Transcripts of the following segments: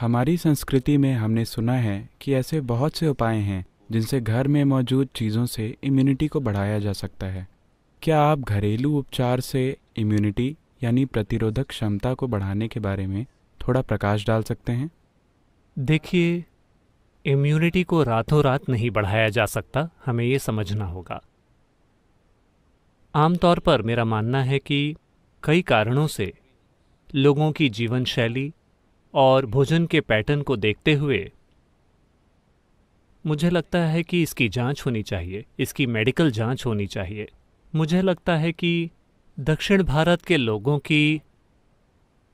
हमारी संस्कृति में हमने सुना है कि ऐसे बहुत से उपाय हैं जिनसे घर में मौजूद चीज़ों से इम्यूनिटी को बढ़ाया जा सकता है। क्या आप घरेलू उपचार से इम्यूनिटी यानी प्रतिरोधक क्षमता को बढ़ाने के बारे में थोड़ा प्रकाश डाल सकते हैं? देखिए, इम्यूनिटी को रातों रात नहीं बढ़ाया जा सकता, हमें ये समझना होगा। आमतौर पर मेरा मानना है कि कई कारणों से लोगों की जीवन शैली और भोजन के पैटर्न को देखते हुए मुझे लगता है कि इसकी जांच होनी चाहिए, इसकी मेडिकल जांच होनी चाहिए। मुझे लगता है कि दक्षिण भारत के लोगों की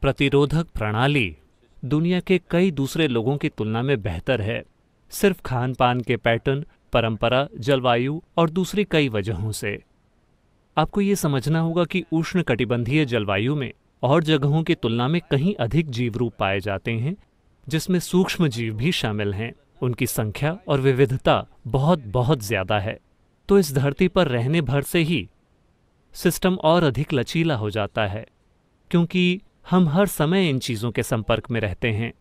प्रतिरोधक प्रणाली दुनिया के कई दूसरे लोगों की तुलना में बेहतर है, सिर्फ खान पान के पैटर्न, परंपरा, जलवायु और दूसरी कई वजहों से। आपको ये समझना होगा कि उष्णकटिबंधीय जलवायु में और जगहों की तुलना में कहीं अधिक जीव रूप पाए जाते हैं, जिसमें सूक्ष्म जीव भी शामिल हैं। उनकी संख्या और विविधता बहुत बहुत ज़्यादा है। तो इस धरती पर रहने भर से ही सिस्टम और अधिक लचीला हो जाता है, क्योंकि हम हर समय इन चीज़ों के संपर्क में रहते हैं।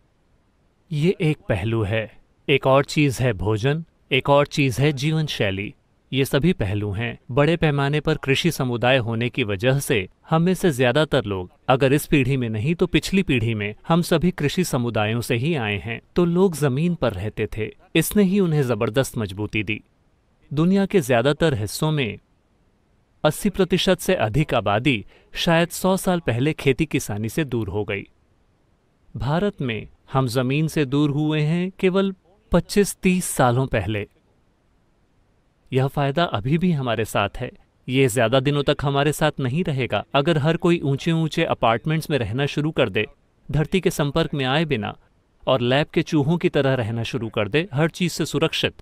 ये एक पहलू है। एक और चीज़ है भोजन, एक और चीज़ है जीवन शैली। ये सभी पहलू हैं। बड़े पैमाने पर कृषि समुदाय होने की वजह से हम में से ज़्यादातर लोग, अगर इस पीढ़ी में नहीं तो पिछली पीढ़ी में, हम सभी कृषि समुदायों से ही आए हैं। तो लोग ज़मीन पर रहते थे, इसने ही उन्हें ज़बरदस्त मजबूती दी। दुनिया के ज़्यादातर हिस्सों में 80% से अधिक आबादी शायद 100 साल पहले खेती किसानी से दूर हो गई। भारत में हम ज़मीन से दूर हुए हैं केवल 25-30 सालों पहले। यह फ़ायदा अभी भी हमारे साथ है। ये ज़्यादा दिनों तक हमारे साथ नहीं रहेगा। अगर हर कोई ऊंचे ऊंचे अपार्टमेंट्स में रहना शुरू कर दे, धरती के संपर्क में आए बिना, और लैब के चूहों की तरह रहना शुरू कर दे, हर चीज़ से सुरक्षित,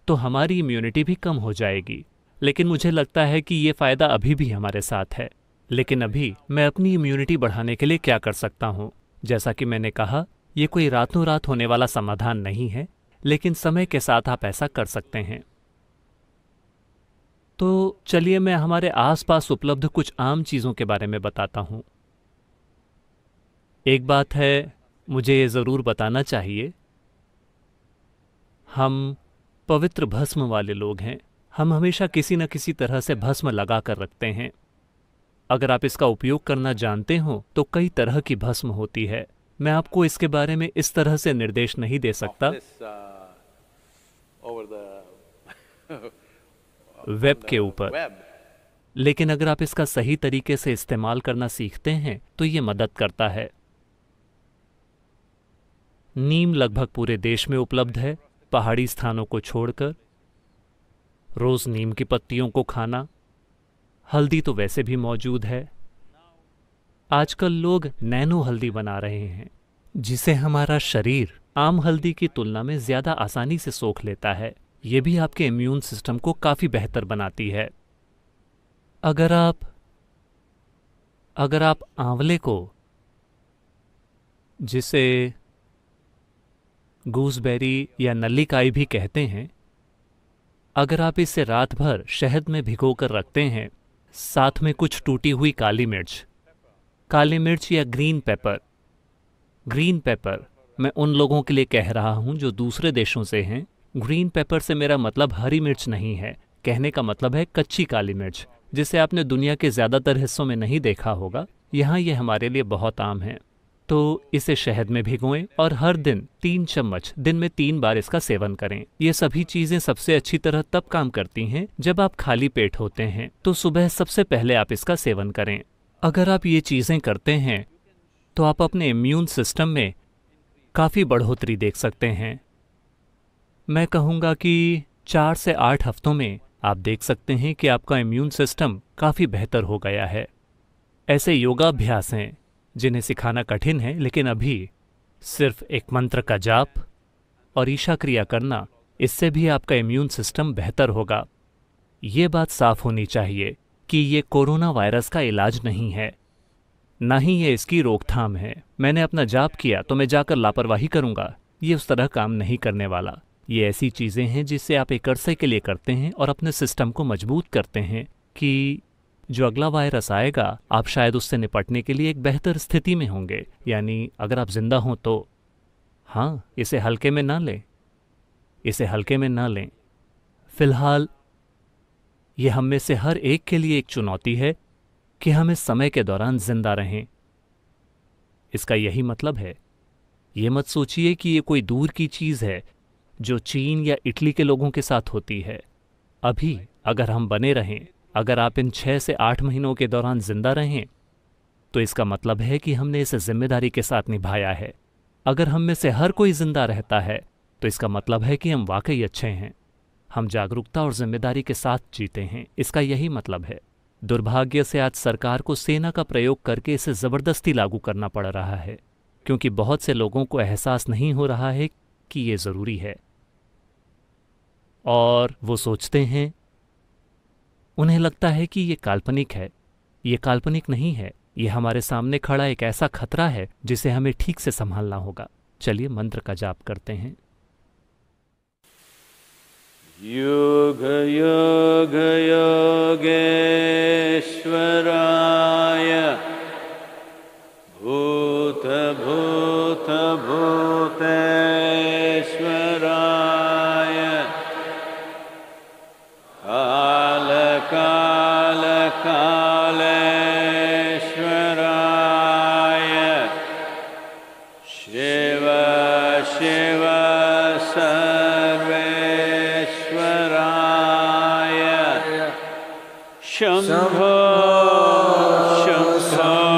तो हमारी इम्यूनिटी भी कम हो जाएगी। लेकिन मुझे लगता है कि ये फ़ायदा अभी भी हमारे साथ है। लेकिन अभी मैं अपनी इम्यूनिटी बढ़ाने के लिए क्या कर सकता हूँ? जैसा कि मैंने कहा, ये कोई रातों रात होने वाला समाधान नहीं है, लेकिन समय के साथ आप ऐसा कर सकते हैं। तो चलिए मैं हमारे आसपास उपलब्ध कुछ आम चीज़ों के बारे में बताता हूँ। एक बात है, मुझे ये ज़रूर बताना चाहिए, हम पवित्र भस्म वाले लोग हैं। हम हमेशा किसी न किसी तरह से भस्म लगा कर रखते हैं। अगर आप इसका उपयोग करना जानते हो तो कई तरह की भस्म होती है। मैं आपको इसके बारे में इस तरह से निर्देश नहीं दे सकता वेब के ऊपर, लेकिन अगर आप इसका सही तरीके से इस्तेमाल करना सीखते हैं तो ये मदद करता है। नीम लगभग पूरे देश में उपलब्ध है, पहाड़ी स्थानों को छोड़कर। रोज नीम की पत्तियों को खाना। हल्दी तो वैसे भी मौजूद है। आजकल लोग नैनो हल्दी बना रहे हैं, जिसे हमारा शरीर आम हल्दी की तुलना में ज्यादा आसानी से सोख लेता है। ये भी आपके इम्यून सिस्टम को काफी बेहतर बनाती है। अगर आप आंवले को, जिसे गूसबेरी या नल्लीकाई भी कहते हैं, अगर आप इसे रात भर शहद में भिगोकर रखते हैं, साथ में कुछ टूटी हुई काली मिर्च या ग्रीन पेपर, मैं उन लोगों के लिए कह रहा हूं जो दूसरे देशों से हैं। ग्रीन पेपर से मेरा मतलब हरी मिर्च नहीं है, कहने का मतलब है कच्ची काली मिर्च, जिसे आपने दुनिया के ज़्यादातर हिस्सों में नहीं देखा होगा। यहाँ ये हमारे लिए बहुत आम है। तो इसे शहद में भिगोएं और हर दिन 3 चम्मच, दिन में 3 बार इसका सेवन करें। ये सभी चीज़ें सबसे अच्छी तरह तब काम करती हैं जब आप खाली पेट होते हैं, तो सुबह सबसे पहले आप इसका सेवन करें। अगर आप ये चीज़ें करते हैं तो आप अपने इम्यून सिस्टम में काफ़ी बढ़ोतरी देख सकते हैं। मैं कहूँगा कि 4 से 8 हफ्तों में आप देख सकते हैं कि आपका इम्यून सिस्टम काफ़ी बेहतर हो गया है। ऐसे योगाभ्यास हैं जिन्हें सिखाना कठिन है, लेकिन अभी सिर्फ एक मंत्र का जाप और ईशा क्रिया करना, इससे भी आपका इम्यून सिस्टम बेहतर होगा। ये बात साफ होनी चाहिए कि ये कोरोना वायरस का इलाज नहीं है, ना ही ये इसकी रोकथाम है। मैंने अपना जाप किया तो मैं जाकर लापरवाही करूँगा, ये उस तरह काम नहीं करने वाला। ये ऐसी चीज़ें हैं जिससे आप एक अरसे के लिए करते हैं और अपने सिस्टम को मजबूत करते हैं कि जो अगला वायरस आएगा, आप शायद उससे निपटने के लिए एक बेहतर स्थिति में होंगे। यानी अगर आप जिंदा हों तो। हाँ, इसे हल्के में ना लें, इसे हल्के में ना लें। फिलहाल ये हम में से हर एक के लिए एक चुनौती है कि हम इस समय के दौरान जिंदा रहें। इसका यही मतलब है। ये मत सोचिए कि ये कोई दूर की चीज़ है जो चीन या इटली के लोगों के साथ होती है। अभी अगर हम बने रहें, अगर आप इन 6 से 8 महीनों के दौरान जिंदा रहें, तो इसका मतलब है कि हमने इसे जिम्मेदारी के साथ निभाया है। अगर हम में से हर कोई जिंदा रहता है, तो इसका मतलब है कि हम वाकई अच्छे हैं। हम जागरूकता और जिम्मेदारी के साथ जीते हैं, इसका यही मतलब है। दुर्भाग्य से आज सरकार को सेना का प्रयोग करके इसे जबरदस्ती लागू करना पड़ रहा है, क्योंकि बहुत से लोगों को एहसास नहीं हो रहा है कि ये जरूरी है। और वो सोचते हैं, उन्हें लगता है कि ये काल्पनिक है। ये काल्पनिक नहीं है, ये हमारे सामने खड़ा एक ऐसा खतरा है जिसे हमें ठीक से संभालना होगा। चलिए मंत्र का जाप करते हैं। योग योग योगेश्वराय भूत भूत भूतेश्वराय काल काल कालेश्वराय शिव शिव सर्वेश्वराय शंभो शंभो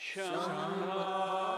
Shambho